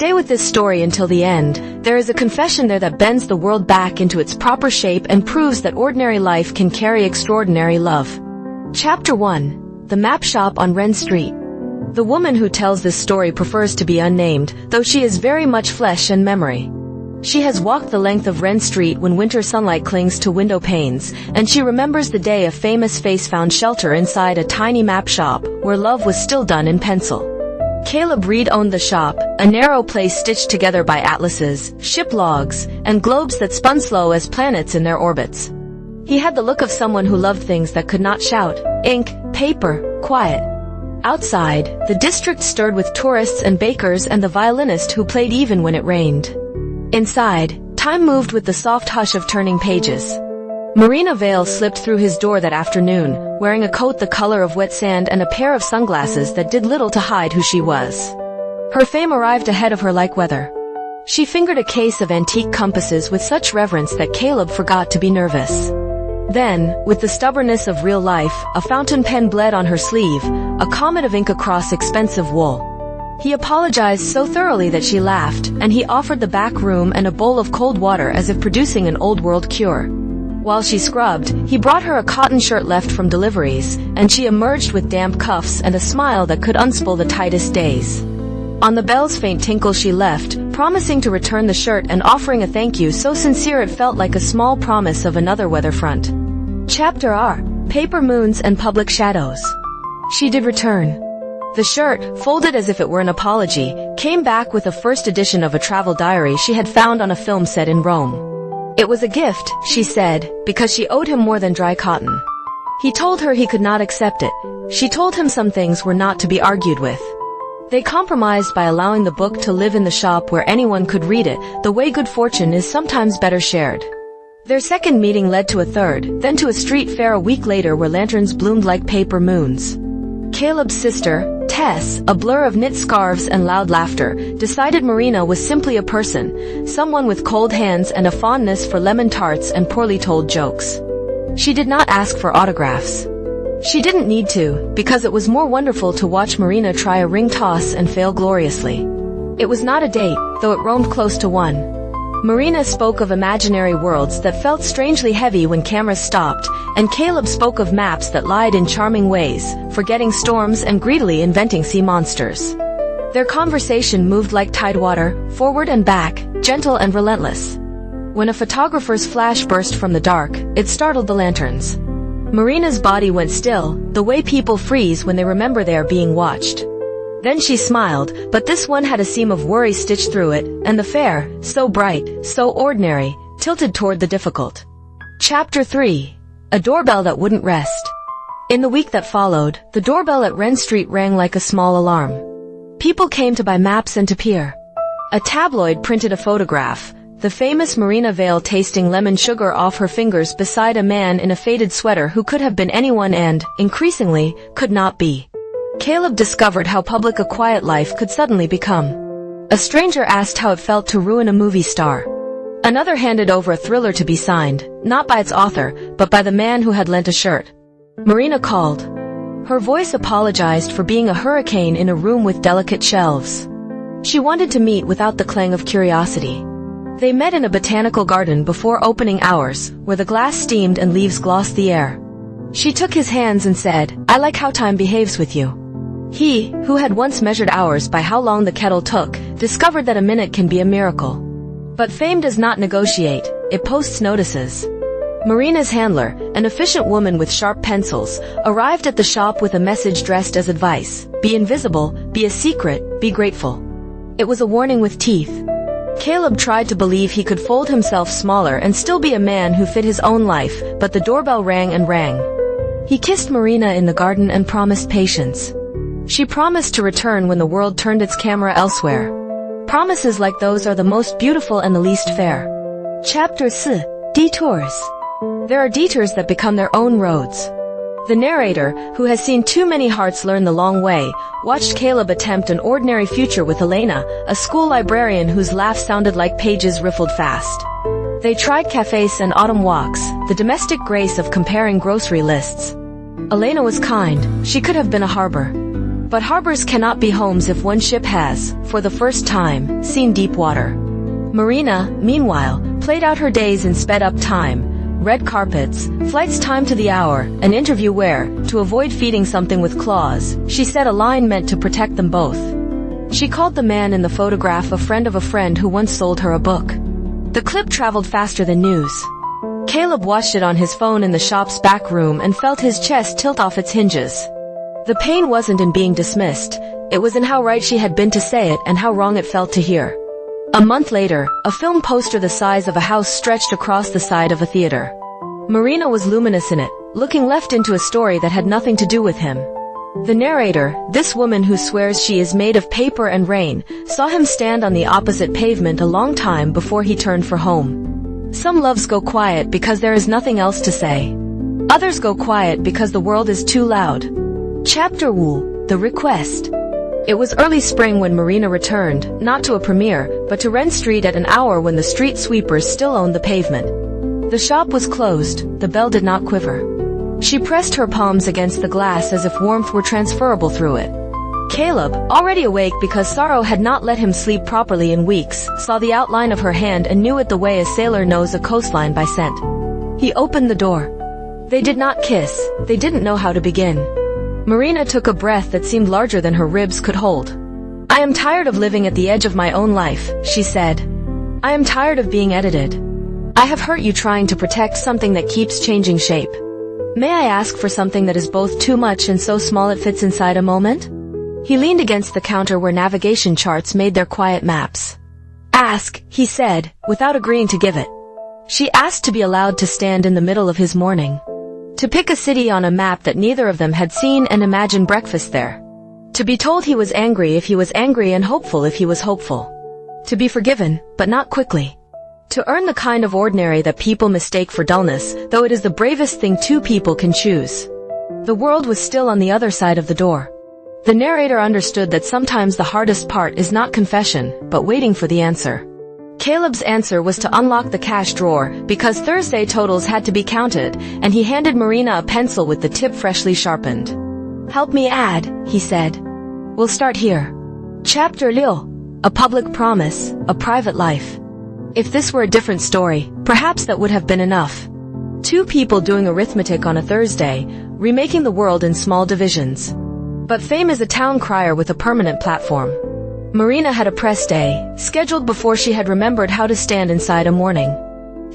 Stay with this story until the end. There is a confession there that bends the world back into its proper shape and proves that ordinary life can carry extraordinary love. Chapter 1. The Map Shop on Wren Street. The woman who tells this story prefers to be unnamed, though she is very much flesh and memory. She has walked the length of Wren Street when winter sunlight clings to window panes, and she remembers the day a famous face found shelter inside a tiny map shop where love was still done in pencil. Caleb Reed owned the shop, a narrow place stitched together by atlases, ship logs, and globes that spun slow as planets in their orbits. He had the look of someone who loved things that could not shout: ink, paper, quiet. Outside, the district stirred with tourists and bakers and the violinist who played even when it rained. Inside, time moved with the soft hush of turning pages. Marina Vale slipped through his door that afternoon, wearing a coat the color of wet sand and a pair of sunglasses that did little to hide who she was. Her fame arrived ahead of her like weather. She fingered a case of antique compasses with such reverence that Caleb forgot to be nervous. Then, with the stubbornness of real life, a fountain pen bled on her sleeve, a comet of ink across expensive wool. He apologized so thoroughly that she laughed, and he offered the back room and a bowl of cold water as if producing an old-world cure. While she scrubbed, he brought her a cotton shirt left from deliveries, and she emerged with damp cuffs and a smile that could unspool the tightest days. On the bell's faint tinkle she left, promising to return the shirt and offering a thank you so sincere it felt like a small promise of another weather front. Chapter R. Paper Moons and Public Shadows. She did return. The shirt, folded as if it were an apology, came back with a first edition of a travel diary she had found on a film set in Rome. It was a gift, she said, because she owed him more than dry cotton. He told her he could not accept it. She told him some things were not to be argued with. They compromised by allowing the book to live in the shop where anyone could read it, the way good fortune is sometimes better shared. Their second meeting led to a third, then to a street fair a week later where lanterns bloomed like paper moons. Caleb's sister, Tess, a blur of knit scarves and loud laughter, decided Marina was simply a person, someone with cold hands and a fondness for lemon tarts and poorly told jokes. She did not ask for autographs. She didn't need to, because it was more wonderful to watch Marina try a ring toss and fail gloriously. It was not a date, though it roamed close to one. Marina spoke of imaginary worlds that felt strangely heavy when cameras stopped, and Caleb spoke of maps that lied in charming ways, forgetting storms and greedily inventing sea monsters. Their conversation moved like tidewater, forward and back, gentle and relentless. When a photographer's flash burst from the dark, it startled the lanterns. Marina's body went still, the way people freeze when they remember they are being watched. Then she smiled, but this one had a seam of worry stitched through it, and the fair, so bright, so ordinary, tilted toward the difficult. Chapter 3. A Doorbell That Wouldn't Rest. In the week that followed, the doorbell at Wren Street rang like a small alarm. People came to buy maps and to peer. A tabloid printed a photograph, the famous Marina Vale tasting lemon sugar off her fingers beside a man in a faded sweater who could have been anyone and, increasingly, could not be. Caleb discovered how public a quiet life could suddenly become. A stranger asked how it felt to ruin a movie star. Another handed over a thriller to be signed, not by its author, but by the man who had lent a shirt. Marina called. Her voice apologized for being a hurricane in a room with delicate shelves. She wanted to meet without the clang of curiosity. They met in a botanical garden before opening hours, where the glass steamed and leaves glossed the air. She took his hands and said, "I like how time behaves with you." He, who had once measured hours by how long the kettle took, discovered that a minute can be a miracle. But fame does not negotiate, it posts notices. Marina's handler, an efficient woman with sharp pencils, arrived at the shop with a message dressed as advice: be invisible, be a secret, be grateful. It was a warning with teeth. Caleb tried to believe he could fold himself smaller and still be a man who fit his own life, but the doorbell rang and rang. He kissed Marina in the garden and promised patience. She promised to return when the world turned its camera elsewhere. Promises like those are the most beautiful and the least fair. Chapter 4. Detours. There are detours that become their own roads. The narrator, who has seen too many hearts learn the long way, watched Caleb attempt an ordinary future with Elena, a school librarian whose laugh sounded like pages riffled fast. They tried cafes and autumn walks, the domestic grace of comparing grocery lists. Elena was kind, she could have been a harbor. But harbors cannot be homes if one ship has, for the first time, seen deep water. Marina, meanwhile, played out her days in sped-up time. Red carpets, flights timed to the hour, an interview where, to avoid feeding something with claws, she said a line meant to protect them both. She called the man in the photograph a friend who once sold her a book. The clip traveled faster than news. Caleb watched it on his phone in the shop's back room and felt his chest tilt off its hinges. The pain wasn't in being dismissed, it was in how right she had been to say it and how wrong it felt to hear. A month later, a film poster the size of a house stretched across the side of a theater. Marina was luminous in it, looking left into a story that had nothing to do with him. The narrator, this woman who swears she is made of paper and rain, saw him stand on the opposite pavement a long time before he turned for home. Some loves go quiet because there is nothing else to say. Others go quiet because the world is too loud. Chapter 1: The Request. It was early spring when Marina returned, not to a premiere, but to Wren Street at an hour when the street sweepers still owned the pavement. The shop was closed, the bell did not quiver. She pressed her palms against the glass as if warmth were transferable through it. Caleb, already awake because sorrow had not let him sleep properly in weeks, saw the outline of her hand and knew it the way a sailor knows a coastline by scent. He opened the door. They did not kiss, they didn't know how to begin. Marina took a breath that seemed larger than her ribs could hold. "I am tired of living at the edge of my own life," she said. "I am tired of being edited. I have hurt you trying to protect something that keeps changing shape. May I ask for something that is both too much and so small it fits inside a moment?" He leaned against the counter where navigation charts made their quiet maps. "Ask," he said, without agreeing to give it. She asked to be allowed to stand in the middle of his morning. To pick a city on a map that neither of them had seen and imagine breakfast there. To be told he was angry if he was angry and hopeful if he was hopeful. To be forgiven, but not quickly. To earn the kind of ordinary that people mistake for dullness, though it is the bravest thing two people can choose. The world was still on the other side of the door. The narrator understood that sometimes the hardest part is not confession, but waiting for the answer. Caleb's answer was to unlock the cash drawer, because Thursday totals had to be counted, and he handed Marina a pencil with the tip freshly sharpened. "Help me add," he said. "We'll start here." Chapter 2: A Public Promise, a Private Life. If this were a different story, perhaps that would have been enough. Two people doing arithmetic on a Thursday, remaking the world in small divisions. But fame is a town crier with a permanent platform. Marina had a press day, scheduled before she had remembered how to stand inside a morning.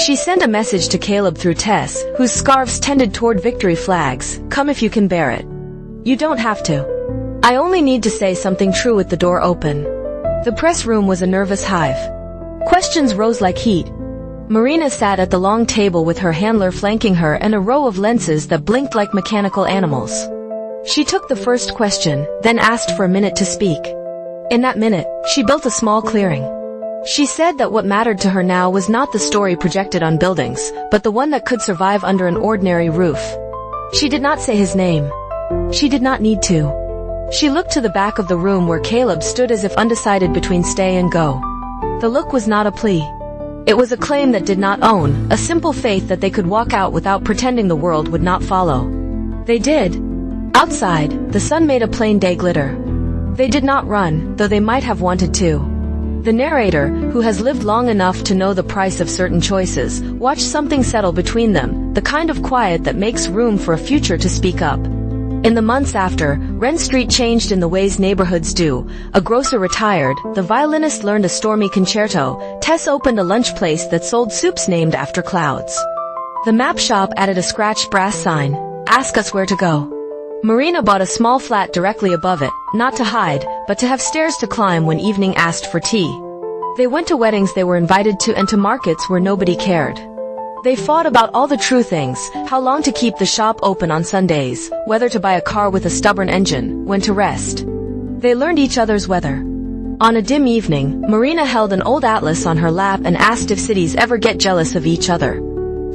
She sent a message to Caleb through Tess, whose scarves tended toward victory flags. "Come if you can bear it. You don't have to. I only need to say something true with the door open." The press room was a nervous hive. Questions rose like heat. Marina sat at the long table with her handler flanking her and a row of lenses that blinked like mechanical animals. She took the first question, then asked for a minute to speak. In that minute, she built a small clearing. She said that what mattered to her now was not the story projected on buildings, but the one that could survive under an ordinary roof. She did not say his name. She did not need to. She looked to the back of the room where Caleb stood as if undecided between stay and go. The look was not a plea. It was a claim that did not own, a simple faith that they could walk out without pretending the world would not follow. They did. Outside, the sun made a plain day glitter. They did not run, though they might have wanted to. The narrator, who has lived long enough to know the price of certain choices, watched something settle between them, the kind of quiet that makes room for a future to speak up. In the months after, Wren Street changed in the ways neighborhoods do. A grocer retired, the violinist learned a stormy concerto, Tess opened a lunch place that sold soups named after clouds. The map shop added a scratched brass sign, "Ask us where to go." Marina bought a small flat directly above it, not to hide, but to have stairs to climb when evening asked for tea. They went to weddings they were invited to and to markets where nobody cared. They fought about all the true things, how long to keep the shop open on Sundays, whether to buy a car with a stubborn engine, when to rest. They learned each other's weather. On a dim evening, Marina held an old atlas on her lap and asked if cities ever get jealous of each other.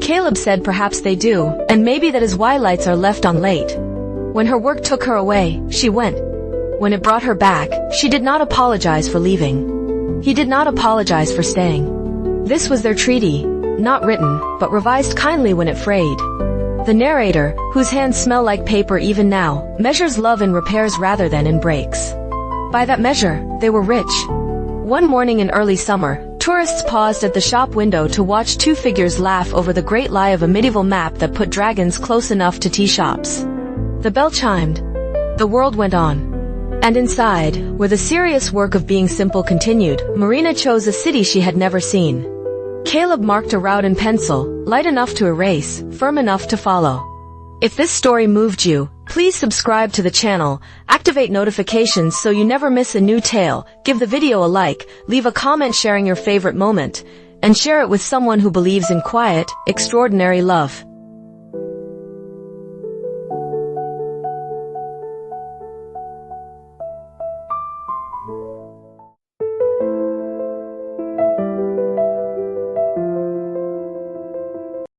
Caleb said perhaps they do, and maybe that is why lights are left on late. When her work took her away, she went. When it brought her back, she did not apologize for leaving. He did not apologize for staying. This was their treaty, not written, but revised kindly when it frayed. The narrator, whose hands smell like paper even now, measures love in repairs rather than in breaks. By that measure, they were rich. One morning in early summer, tourists paused at the shop window to watch two figures laugh over the great lie of a medieval map that put dragons close enough to tea shops. The bell chimed. The world went on. And inside, where the serious work of being simple continued, Marina chose a city she had never seen. Caleb marked a route in pencil, light enough to erase, firm enough to follow. If this story moved you, please subscribe to the channel, activate notifications so you never miss a new tale, give the video a like, leave a comment sharing your favorite moment, and share it with someone who believes in quiet, extraordinary love.